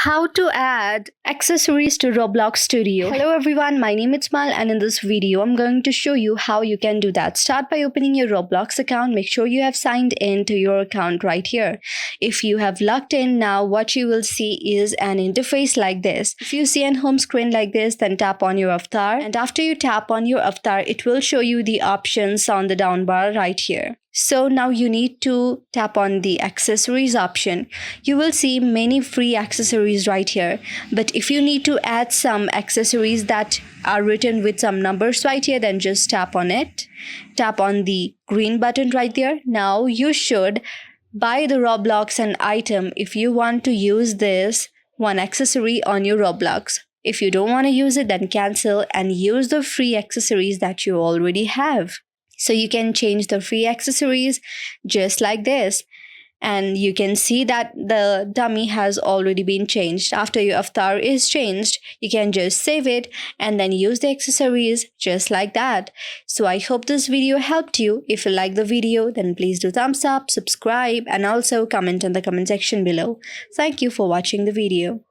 How to add accessories to Roblox Studio. Hello everyone, my name is Mal and in this video I'm going to show you how you can do that. Start by opening your Roblox account. Make sure you have signed in to your account right here. If you have logged in now, what you will see is an interface like this. If you see an home screen like this, then tap on your avatar, and after you tap on your avatar, it will show you the options on the down bar right here. So now you need to tap on the accessories option. You will see many free accessories right here. But if you need to add some accessories that are written with some numbers right here, then just tap on it. Tap on the green button right there. Now you should buy the Roblox an item if you want to use this one accessory on your Roblox. If you don't want to use it, then cancel and use the free accessories that you already have. So you can change the free accessories just like this. And you can see that the dummy has already been changed. After your avatar is changed, you can just save it and then use the accessories just like that. So I hope this video helped you. If you like the video, then please do thumbs up, subscribe, and also comment in the comment section below. Thank you for watching the video.